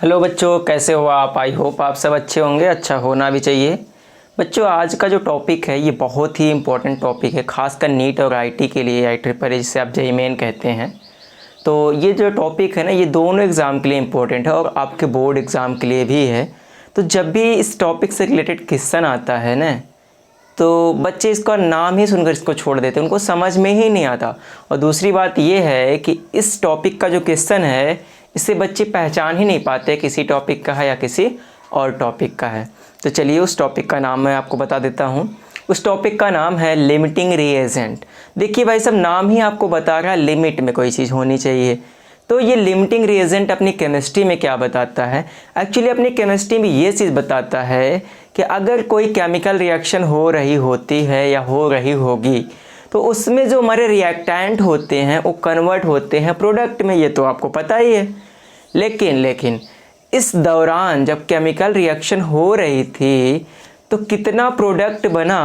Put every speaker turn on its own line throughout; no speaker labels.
Hello बच्चों, कैसे हो आप। आई होप आप सब अच्छे होंगे, अच्छा होना भी चाहिए। बच्चों, आज का जो टॉपिक है ये बहुत ही इम्पोर्टेंट टॉपिक है, खासकर नीट और आईटी के लिए, आई ट्रिपल जिसे आप जेईई मेन कहते हैं। तो ये जो टॉपिक है ना, ये दोनों एग्ज़ाम के लिए इम्पोर्टेंट है और आपके बोर्ड एग्ज़ाम के लिए भी है। तो जब भी इस टॉपिक से रिलेटेड क्वेश्चन आता है ना, तो बच्चे इसका नाम ही सुनकर इसको छोड़ देते हैं, उनको समझ में ही नहीं आता। और दूसरी बात ये है कि इस टॉपिक का जो क्वेश्चन है, इससे बच्चे पहचान ही नहीं पाते किसी टॉपिक का है या किसी और टॉपिक का है। तो चलिए उस टॉपिक का नाम मैं आपको बता देता हूँ। उस टॉपिक का नाम है लिमिटिंग रिएजेंट। देखिए भाई, सब नाम ही आपको बता रहा है लिमिट में कोई चीज़ होनी चाहिए। तो ये लिमिटिंग रिएजेंट अपनी केमिस्ट्री में क्या बताता है? एक्चुअली अपनी केमिस्ट्री में ये चीज़ बताता है कि अगर कोई केमिकल रिएक्शन हो रही होती है या हो रही होगी, तो उसमें जो हमारे रिएक्टेंट होते हैं वो कन्वर्ट होते हैं प्रोडक्ट में। ये तो आपको पता ही है। लेकिन इस दौरान जब केमिकल रिएक्शन हो रही थी, तो कितना प्रोडक्ट बना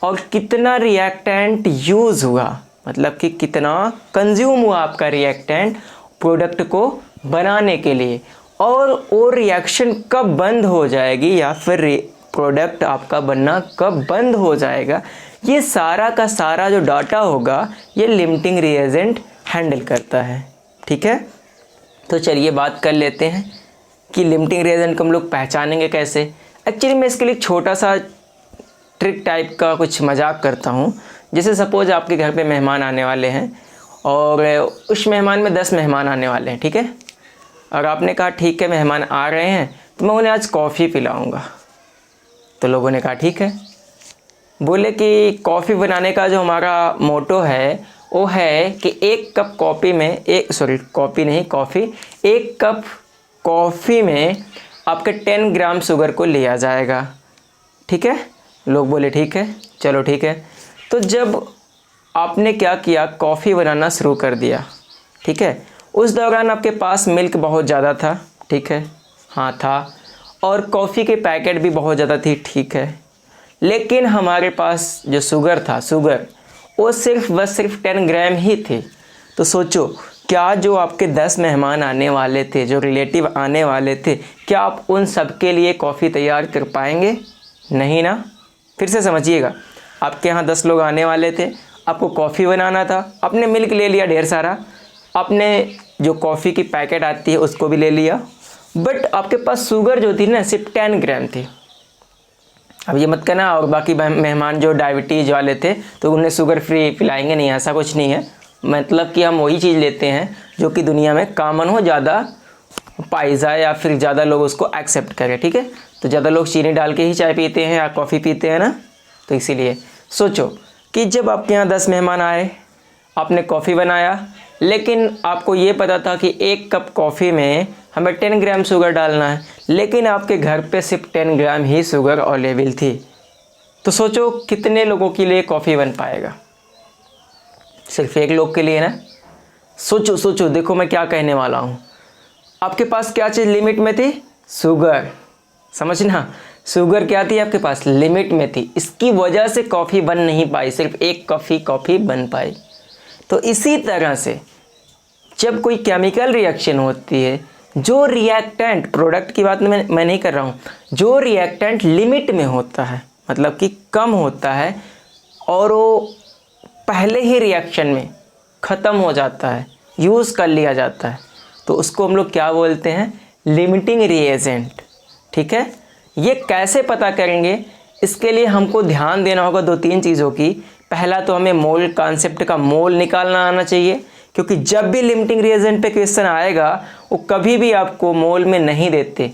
और कितना रिएक्टेंट यूज़ हुआ, मतलब कि कितना कंज्यूम हुआ आपका रिएक्टेंट प्रोडक्ट को बनाने के लिए, और वो रिएक्शन कब बंद हो जाएगी या फिर प्रोडक्ट आपका बनना कब बंद हो जाएगा, ये सारा का सारा जो डाटा होगा ये लिमिटिंग रिएजेंट हैंडल करता है। ठीक है, तो चलिए बात कर लेते हैं कि लिमिटिंग रिएजेंट को हम लोग पहचानेंगे कैसे। एक्चुअली मैं इसके लिए छोटा सा ट्रिक टाइप का कुछ मजाक करता हूँ। जैसे सपोज आपके घर पे मेहमान आने वाले हैं और उस मेहमान में 10 मेहमान आने वाले हैं, ठीक है। और आपने कहा ठीक है, मेहमान आ रहे हैं तो मैं उन्हें आज कॉफ़ी पिलाऊंगा। तो लोगों ने कहा ठीक है। बोले कि कॉफ़ी बनाने का जो हमारा मोटो है वो है कि एक कप कॉफ़ी में एक कप कॉफ़ी में आपके 10 ग्राम शुगर को लिया जाएगा। ठीक है, लोग बोले ठीक है, चलो ठीक है। तो जब आपने क्या किया, कॉफ़ी बनाना शुरू कर दिया, ठीक है। उस दौरान आपके पास मिल्क बहुत ज़्यादा था, ठीक है, हाँ था, और कॉफ़ी के पैकेट भी बहुत ज़्यादा थी, ठीक है। लेकिन हमारे पास जो शुगर था, वो सिर्फ 10 ग्राम ही थी। तो सोचो, क्या जो आपके 10 मेहमान आने वाले थे, जो रिलेटिव आने वाले थे, क्या आप उन सब के लिए कॉफ़ी तैयार कर पाएंगे? नहीं ना। फिर से समझिएगा, आपके यहाँ 10 लोग आने वाले थे, आपको कॉफ़ी बनाना था, आपने मिल्क ले लिया ढेर सारा, आपने जो कॉफ़ी की पैकेट आती है उसको भी ले लिया, बट आपके पास शुगर जो थी ना सिर्फ 10 ग्राम थी। अब ये मत कहना और बाकी मेहमान जो डायबिटीज़ वाले थे तो उन्हें शुगर फ्री पिलाएंगे, नहीं, ऐसा कुछ नहीं है। मतलब कि हम वही चीज़ लेते हैं जो कि दुनिया में कॉमन हो, ज़्यादा पाई जाए या फिर ज़्यादा लोग उसको एक्सेप्ट करें, ठीक है। तो ज़्यादा लोग चीनी डाल के ही चाय पीते हैं या कॉफ़ी पीते हैं ना, तो इसीलिए सोचो कि जब आपके यहाँ 10 मेहमान आए, आपने कॉफ़ी बनाया, लेकिन आपको ये पता था कि एक कप कॉफ़ी में हमें 10 ग्राम शुगर डालना है, लेकिन आपके घर पे सिर्फ 10 ग्राम ही शुगर अवेलेबल थी। तो सोचो कितने लोगों के लिए कॉफ़ी बन पाएगा? सिर्फ एक लोग के लिए ना। सोचो, देखो मैं क्या कहने वाला हूँ। आपके पास क्या चीज़ लिमिट में थी? शुगर। समझना, शुगर क्या थी आपके पास? लिमिट में थी। इसकी वजह से कॉफ़ी बन नहीं पाई, सिर्फ एक कप ही कॉफ़ी बन पाई। तो इसी तरह से जब कोई केमिकल रिएक्शन होती है, जो रिएक्टेंट, प्रोडक्ट की बात मैं नहीं कर रहा हूँ, जो रिएक्टेंट लिमिट में होता है, मतलब कि कम होता है और वो पहले ही रिएक्शन में ख़त्म हो जाता है, यूज़ कर लिया जाता है, तो उसको हम लोग क्या बोलते हैं? Limiting reagent. ठीक है, ये कैसे पता करेंगे? इसके लिए हमको ध्यान देना होगा 2-3 चीज़ों की। पहला तो हमें मोल कॉन्सेप्ट का मोल निकालना आना चाहिए, क्योंकि जब भी लिमिटिंग रिएजेंट पे क्वेश्चन आएगा वो कभी भी आपको मोल में नहीं देते।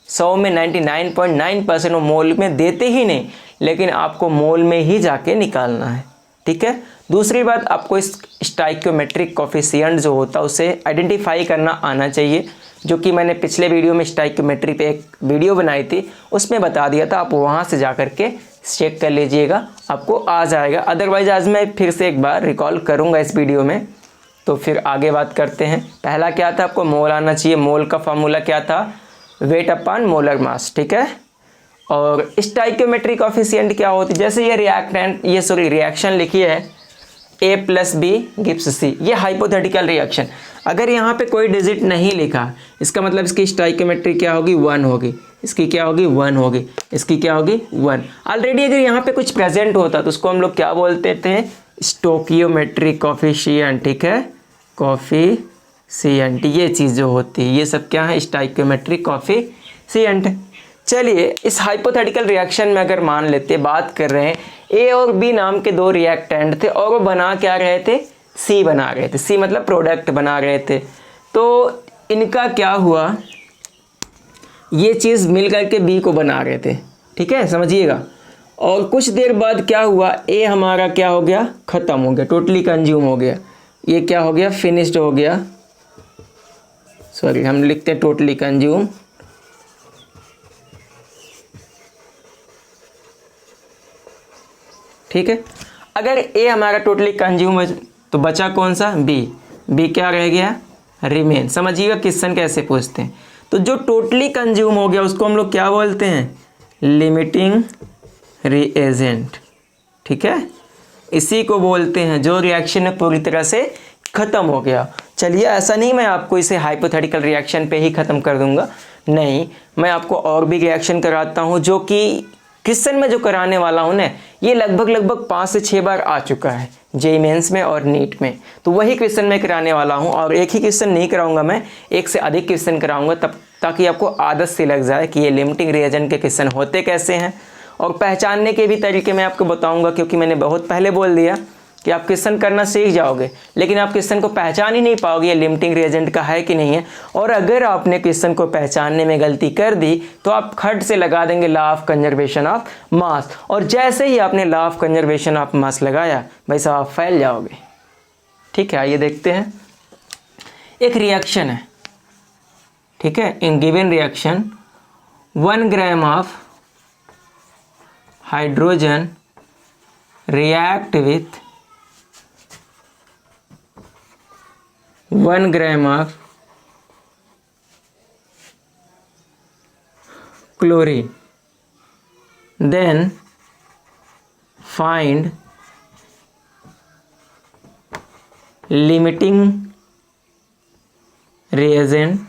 100 में 99.9% वो मोल में देते ही नहीं, लेकिन आपको मोल में ही जाके निकालना है। ठीक है, दूसरी बात, आपको इस स्टाइक्योमेट्रिक कोफिशिएंट जो होता है उसे आइडेंटिफाई करना आना चाहिए, जो कि मैंने पिछले वीडियो में स्टाइक्योमेट्री पे एक वीडियो बनाई थी, उसमें बता दिया था। आप वहाँ से जा कर के चेक कर लीजिएगा, आपको आ जाएगा। अदरवाइज आज मैं फिर से एक बार रिकॉल करूँगा इस वीडियो में, तो फिर आगे बात करते हैं। पहला क्या था? आपको मोल आना चाहिए। मोल का फॉर्मूला क्या था? Weight upon molar mass. ठीक है, और स्टाइक्योमेट्रिक कोफिशिएंट क्या होती है? जैसे ये रिएक्शन लिखी है, A plus B gives C. ये हाइपोथेटिकल रिएक्शन। अगर यहाँ पे कोई डिजिट नहीं लिखा, इसका मतलब इसकी स्टोइकियोमेट्री क्या होगी, 1 होगी। इसकी क्या होगी, 1 होगी। इसकी क्या होगी, 1। ऑलरेडी अगर यहाँ पे कुछ प्रेजेंट होता तो उसको हम लोग क्या बोलते थे, स्टोकियोमेट्रिक कॉफिशिएंट। ठीक है, कॉफिशिएंट, ये चीज़ जो होती है ये सब क्या है, स्टोकियोमेट्रिक कॉफिशिएंट। चलिए इस हाइपोथेटिकल रिएक्शन में अगर मान लेते, बात कर रहे हैं ए और बी नाम के दो रिएक्टेंट थे और वो बना क्या रहे थे, सी बना रहे थे। सी मतलब प्रोडक्ट बना रहे थे। तो इनका क्या हुआ, ये चीज़ मिल करके बी को बना रहे थे। ठीक है, समझिएगा। और कुछ देर बाद क्या हुआ, ए हमारा क्या हो गया, ख़त्म हो गया, टोटली कंज्यूम हो गया। ये क्या हो गया, फिनिश्ड हो गया। सॉरी, हम लिखते हैं टोटली कंज्यूम। ठीक है, अगर ए हमारा टोटली कंज्यूम है तो बचा कौन सा, बी। बी क्या रह गया, रिमेन। समझिएगा क्वेश्चन कैसे पूछते हैं। तो जो टोटली कंज्यूम हो गया उसको हम लोग क्या बोलते हैं, लिमिटिंग रिएजेंट। ठीक है, इसी को बोलते हैं जो रिएक्शन है पूरी तरह से ख़त्म हो गया। चलिए, ऐसा नहीं मैं आपको इसे हाइपोथेटिकल रिएक्शन पे ही ख़त्म कर दूंगा, नहीं, मैं आपको और भी रिएक्शन कराता हूँ जो कि क्वेश्चन में जो कराने वाला हूँ ना, ये लगभग 5 से 6 बार आ चुका है जेईई मेंस में और नीट में। तो वही क्वेश्चन मैं कराने वाला हूँ और एक ही क्वेश्चन नहीं कराऊंगा, मैं एक से अधिक क्वेश्चन कराऊंगा, तब ताकि आपको आदत से लग जाए कि ये लिमिटिंग रिएजेंट के क्वेश्चन होते कैसे हैं। और पहचानने के भी तरीके मैं आपको बताऊंगा, क्योंकि मैंने बहुत पहले बोल दिया कि आप क्वेश्चन करना सीख जाओगे लेकिन आप क्वेश्चन को पहचान ही नहीं पाओगे ये लिमिटिंग रिएजेंट का है कि नहीं है। और अगर आपने क्वेश्चन को पहचानने में गलती कर दी तो आप खट से लगा देंगे law of conservation of mass, और जैसे ही आपने law of conservation of mass लगाया भाई साहब आप फैल जाओगे। ठीक है, आइए देखते हैं। एक रिएक्शन है, ठीक है, in given reaction 1 gram of hydrogen react with 1 gram of chlorine, then find limiting reagent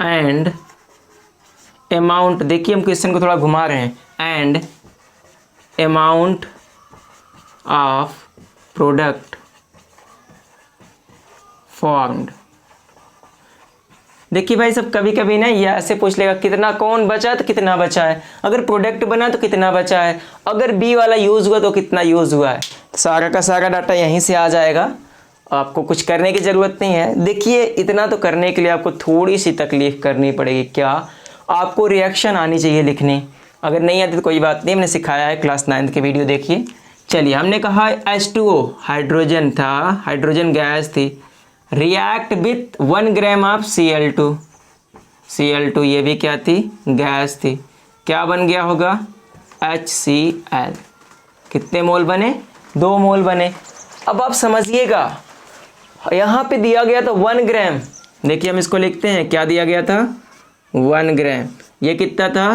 and amount. देखिए हम क्वेश्चन को थोड़ा घुमा रहे हैं, and amount of product formed. देखिए भाई सब कभी कभी ना ये ऐसे पूछ लेगा कितना कौन बचा है तो कितना बचा है, अगर प्रोडक्ट बना तो कितना बचा है, अगर बी वाला यूज हुआ तो कितना यूज हुआ है। सारा का सारा डाटा यहीं से आ जाएगा, आपको कुछ करने की ज़रूरत नहीं है। देखिए इतना तो करने के लिए आपको थोड़ी सी तकलीफ करनी पड़ेगी। क्या, आपको रिएक्शन आनी चाहिए लिखनी, अगर नहीं आती तो कोई बात नहीं, हमने सिखाया है क्लास 9 के वीडियो देखिए। चलिए, हमने कहा H2O हाइड्रोजन था, हाइड्रोजन गैस थी, react with 1 gram of Cl2। Cl2 ये भी क्या थी, गैस थी। क्या बन गया होगा, HCl। कितने मोल बने, 2 मोल बने। अब आप समझिएगा यहाँ पे दिया गया था 1 ग्राम, देखिए हम इसको लिखते हैं, क्या दिया गया था, 1 ग्राम। ये कितना था,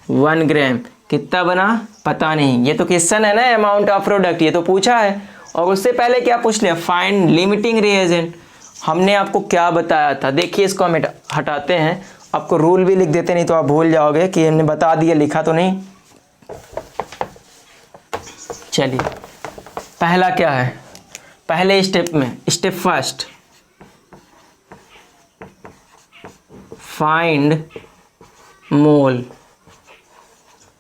1 ग्राम। कितना बना पता नहीं, ये तो क्वेश्चन है ना अमाउंट ऑफ प्रोडक्ट, ये तो पूछा है। और उससे पहले क्या पूछ लिया, फाइंड लिमिटिंग रिएजेंट। हमने आपको क्या बताया था, देखिए इसको हम हटाते हैं, आपको रूल भी लिख देते नहीं तो आप भूल जाओगे कि हमने बता दिया, लिखा तो नहीं। चलिए पहला क्या है, पहले स्टेप में, स्टेप फर्स्ट, फाइंड मोल।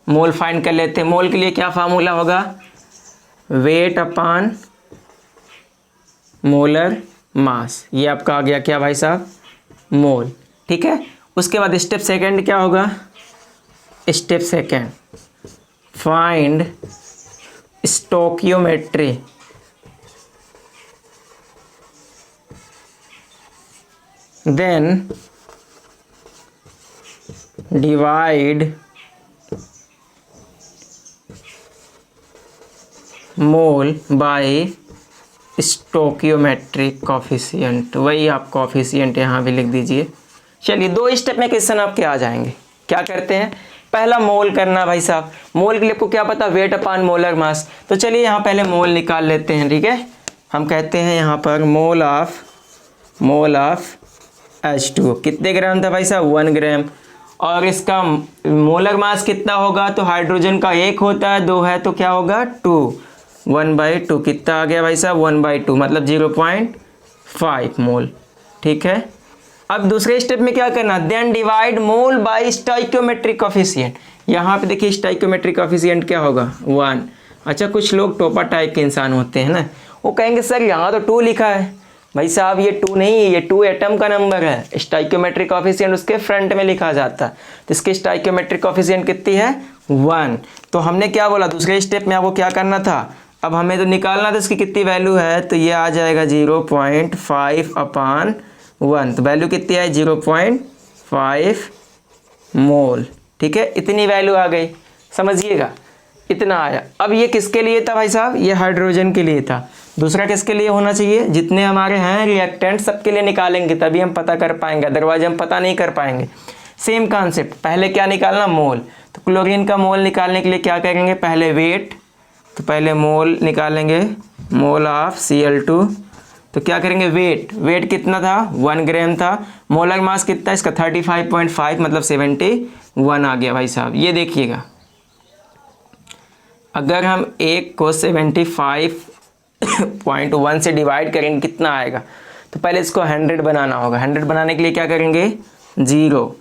मोल फाइंड कर लेते हैं। मोल के लिए क्या फार्मूला होगा, वेट अपॉन मोलर मास। ये आपका आ गया क्या भाई साहब, मोल। ठीक है, उसके बाद स्टेप सेकंड क्या होगा, step second find stoichiometry. Then divide mole by stoichiometric coefficient. वही आप कॉफिशिएंट यहाँ भी लिख दीजिए। चलिए 2 स्टेप में क्वेश्चन आपके आ जाएंगे। क्या करते हैं, पहला मोल करना भाई साहब। मोल के लिए आपको क्या पता, वेट अपान मोलर मास। तो चलिए यहाँ पहले मोल निकाल लेते हैं, ठीक है। हम कहते हैं यहाँ पर मोल ऑफ H2 कितने ग्राम था भाई साहब, 1 ग्राम। और इसका मोलर मास कितना होगा, तो हाइड्रोजन का 1 होता है, 2 है तो क्या होगा 2, 1/2 कितना आ गया भाई साहब 1/2 मतलब 0.5 मोल, ठीक है। अब दूसरे स्टेप में क्या करना, then divide mole bye stoichiometric coefficient. यहाँ पे देखिए स्टोइकियोमेट्रिक कोफिशिएंट क्या होगा 1। अच्छा कुछ लोग टोपा टाइप के इंसान होते हैं ना, वो कहेंगे सर यहाँ तो 2 लिखा है। भाई साहब ये 2 नहीं है, ये 2 एटम का नंबर है। स्टोइकियोमेट्रिक कोफिशिएंट उसके फ्रंट में लिखा जाता है, तो इसकी स्टोइकियोमेट्रिक कोफिशिएंट कितनी है 1। तो हमने क्या बोला दूसरे स्टेप में आपको क्या करना था, अब हमें तो निकालना था इसकी कितनी वैल्यू है, तो ये आ जाएगा 0.5/1। तो वैल्यू कितनी है 0.5 मोल, ठीक है। इतनी वैल्यू आ गई, समझिएगा इतना आया। अब ये किसके लिए था भाई साहब, ये हाइड्रोजन के लिए था। दूसरा किसके लिए होना चाहिए, जितने हमारे हैं रिएक्टेंट सबके लिए निकालेंगे तभी हम पता कर पाएंगे, अदरवाइज हम पता नहीं कर पाएंगे। सेम कॉन्सेप्ट, पहले क्या निकालना मोल। तो क्लोरीन का मोल निकालने के लिए क्या करेंगे, पहले वेट, तो पहले मोल निकालेंगे, मोल ऑफ Cl2। तो क्या करेंगे वेट कितना था 1 ग्राम था। मोलर मास कितना इसका 35.5 मतलब 71 आ गया भाई साहब। ये देखिएगा अगर हम 1 को 75.1 से डिवाइड करेंगे कितना आएगा, तो पहले इसको 100 बनाना होगा। 100 बनाने के लिए क्या करेंगे 0,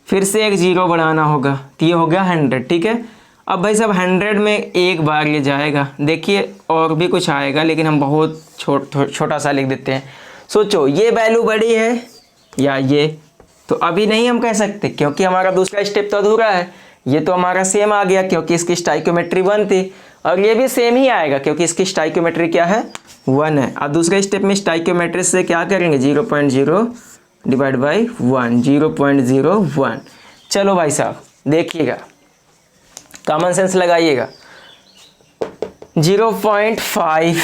फिर से एक 0 बढ़ाना होगा, तो ये हो गया 100, ठीक है। अब भाई साहब 100 में एक बार ये जाएगा, देखिए और भी कुछ आएगा लेकिन हम बहुत छोटा सा लिख देते हैं। सोचो ये वैल्यू बड़ी है या ये, तो अभी नहीं हम कह सकते क्योंकि हमारा दूसरा स्टेप तो अधूरा है। ये तो हमारा सेम आ गया क्योंकि इसकी स्टोइकियोमेट्री 1 थी, और ये भी सेम ही आएगा क्योंकि इसकी स्टोइकियोमेट्री क्या है 1 है। अब दूसरे स्टेप में स्टोइकियोमेट्री से क्या करेंगे 0.0 डिवाइड बाई 1, 0.01। चलो भाई साहब देखिएगा, कॉमन सेंस लगाइएगा, 0.5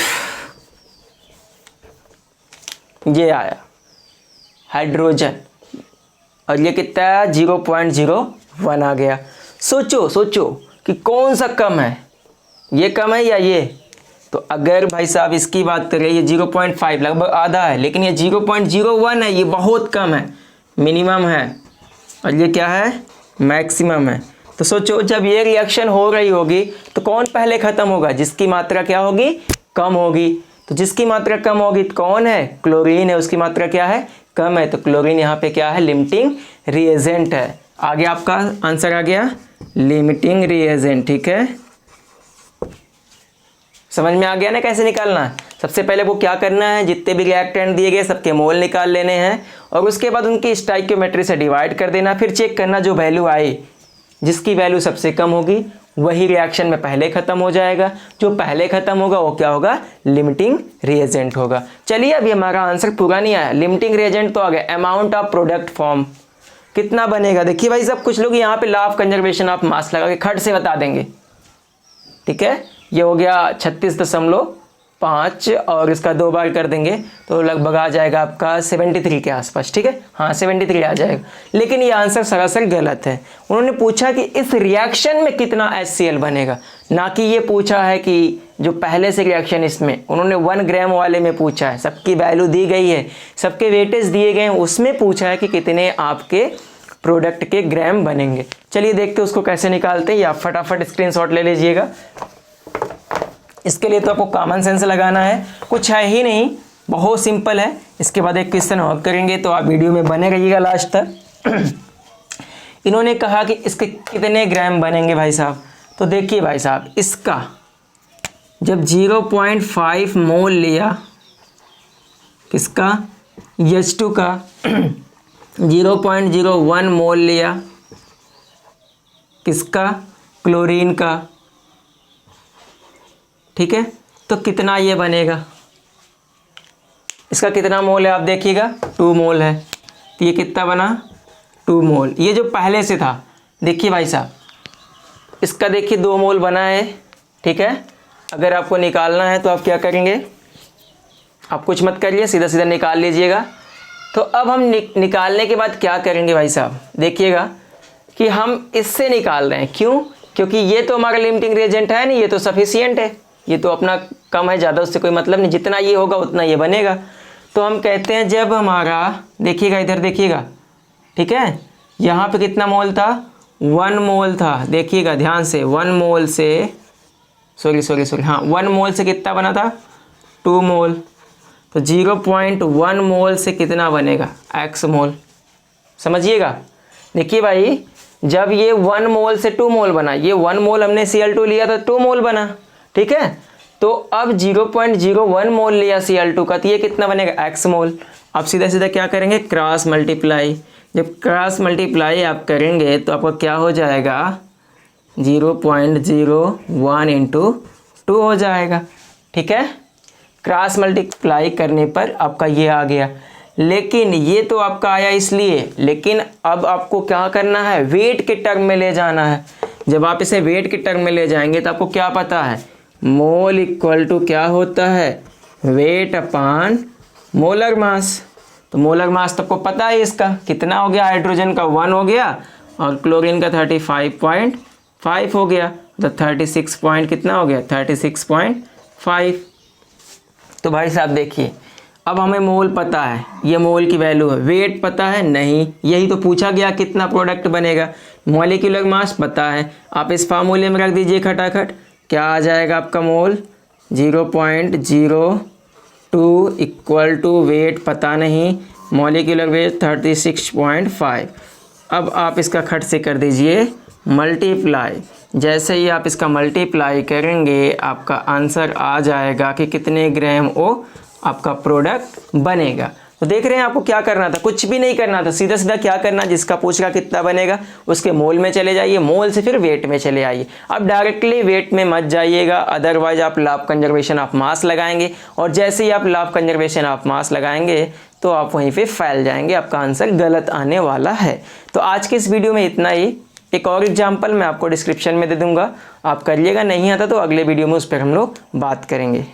ये आया हाइड्रोजन, और ये कितना है 0.01 आ गया। सोचो कि कौन सा कम है, ये कम है या ये। तो अगर भाई साहब इसकी बात करें ये 0.5 लगभग आधा है, लेकिन ये 0.01 है, ये बहुत कम है, मिनिमम है, और ये क्या है मैक्सिमम है। तो सोचो जब ये रिएक्शन हो रही होगी तो कौन पहले ख़त्म होगा, जिसकी मात्रा क्या होगी कम होगी। तो जिसकी मात्रा कम होगी तो कौन है, क्लोरीन है, उसकी मात्रा क्या है कम है। तो क्लोरीन यहाँ पे क्या है लिमिटिंग रिएजेंट है। आगे आपका आंसर आ गया लिमिटिंग रिएजेंट, ठीक है। समझ में आ गया ना कैसे निकालना है। सबसे पहले वो क्या करना है, जितने भी रिएक्टेंट दिए गए सबके मोल निकाल लेने हैं, और उसके बाद उनकी स्टोइकियोमेट्री से डिवाइड कर देना। फिर चेक करना जो वैल्यू आई, जिसकी वैल्यू सबसे कम होगी वही रिएक्शन में पहले ख़त्म हो जाएगा। जो पहले ख़त्म होगा वो क्या होगा लिमिटिंग रिएजेंट होगा। चलिए अभी हमारा आंसर पूरा नहीं आया, लिमिटिंग रिएजेंट तो आ गया। अमाउंट ऑफ प्रोडक्ट फॉर्म कितना बनेगा, देखिए भाई साहब कुछ लोग यहाँ पे law of conservation of mass लगा के खट से बता देंगे, ठीक है। ये हो गया 36.5 और इसका 2 बार कर देंगे तो लगभग आ जाएगा आपका 73 के आसपास, ठीक है। हाँ 73 आ जाएगा, लेकिन ये आंसर सरासर गलत है। उन्होंने पूछा कि इस रिएक्शन में कितना HCl बनेगा, ना कि ये पूछा है कि जो पहले से रिएक्शन इसमें उन्होंने 1 ग्राम वाले में पूछा है। सबकी वैल्यू दी गई है, सबके वेटेज दिए गए हैं, उसमें पूछा है कि कितने आपके प्रोडक्ट के ग्राम बनेंगे। चलिए देखते हैं उसको कैसे निकालते हैं, या फटाफट स्क्रीनशॉट ले लीजिएगा। इसके लिए तो आपको कॉमन सेंस लगाना है, कुछ है ही नहीं, बहुत सिंपल है। इसके बाद एक क्वेश्चन और करेंगे तो आप वीडियो में बने रहिएगा लास्ट तक। इन्होंने कहा कि इसके कितने ग्राम बनेंगे भाई साहब, तो देखिए भाई साहब इसका जब 0.5 मोल लिया, किसका H2 का 0.01 मोल लिया, किसका क्लोरीन का, ठीक है। तो कितना ये बनेगा, इसका कितना मोल है आप देखिएगा 2 मोल है, तो ये कितना बना 2 मोल। ये जो पहले से था देखिए भाई साहब, इसका देखिए 2 मोल बना है, ठीक है। अगर आपको निकालना है तो आप क्या करेंगे, आप कुछ मत करिए, सीधा सीधा निकाल लीजिएगा। तो अब हम निकालने के बाद क्या करेंगे भाई साहब, देखिएगा कि हम इससे निकाल रहे हैं। क्यों? क्योंकि ये तो हमारा लिमिटिंग रिएजेंट है नहीं, ये तो सफिशिएंट है, ये तो अपना कम है, ज़्यादा उससे कोई मतलब नहीं, जितना ये होगा उतना ये बनेगा। तो हम कहते हैं जब हमारा, देखिएगा इधर देखिएगा, ठीक है, यहाँ पे कितना मोल था, 1 मोल था, देखिएगा ध्यान से, 1 मोल से सॉरी हाँ 1 मोल से कितना बना था, 2 मोल। तो 0.1 मोल से कितना बनेगा, x मोल। समझिएगा, देखिए भाई, जब ये 1 मोल से 2 मोल बना, ये 1 मोल हमने Cl2 लिया था, 2 मोल बना, ठीक है। तो अब 0.01 मोल लिया Cl2 का, तो ये कितना बनेगा, x मोल। अब सीधा सीधा क्या करेंगे, क्रॉस मल्टीप्लाई। जब क्रॉस मल्टीप्लाई आप करेंगे तो आपका क्या हो जाएगा, 0.01 इंटू 2 हो जाएगा, ठीक है। क्रॉस मल्टीप्लाई करने पर आपका ये आ गया। लेकिन ये तो आपका आया इसलिए, लेकिन अब आपको क्या करना है, वेट के टर्म में ले जाना है। जब आप इसे वेट के टर्म में ले जाएंगे तो आपको क्या पता है, मोल इक्वल टू क्या होता है, वेट अपान मोलर मास। तो मोलर मास तो आपको पता है इसका कितना हो गया, हाइड्रोजन का 1 हो गया और क्लोरीन का 35.5 हो गया, तो 36 पॉइंट कितना हो गया, 36.5। तो भाई साहब देखिए, अब हमें मोल पता है, ये मोल की वैल्यू है, वेट पता है नहीं, यही तो पूछा गया कितना प्रोडक्ट बनेगा। मॉलिक्यूलर मास पता है, आप इस फार्मूले में रख दीजिए खटाखट, क्या आ जाएगा आपका मोल, 0.02 इक्वल टू वेट पता नहीं, मॉलिक्यूलर वेट 36.5। अब आप इसका खट से कर दीजिए मल्टीप्लाई। जैसे ही आप इसका मल्टीप्लाई करेंगे आपका आंसर आ जाएगा कि कितने ग्राम ओ आपका प्रोडक्ट बनेगा। तो देख रहे हैं आपको क्या करना था, कुछ भी नहीं करना था, सीधा सीधा क्या करना, जिसका पूछ रहा कितना बनेगा उसके मोल में चले जाइए, मोल से फिर वेट में चले आइए। अब डायरेक्टली वेट में मत जाइएगा, अदरवाइज आप law of conservation of mass लगाएंगे, और जैसे ही आप law of conservation of mass लगाएंगे तो आप वहीं पे फैल जाएंगे, आपका आंसर गलत आने वाला है। तो आज के इस वीडियो में इतना ही। एक और एग्जाम्पल मैं आपको डिस्क्रिप्शन में दे दूंगा, आप करिएगा, नहीं आता तो अगले वीडियो में उस पर हम लोग बात करेंगे।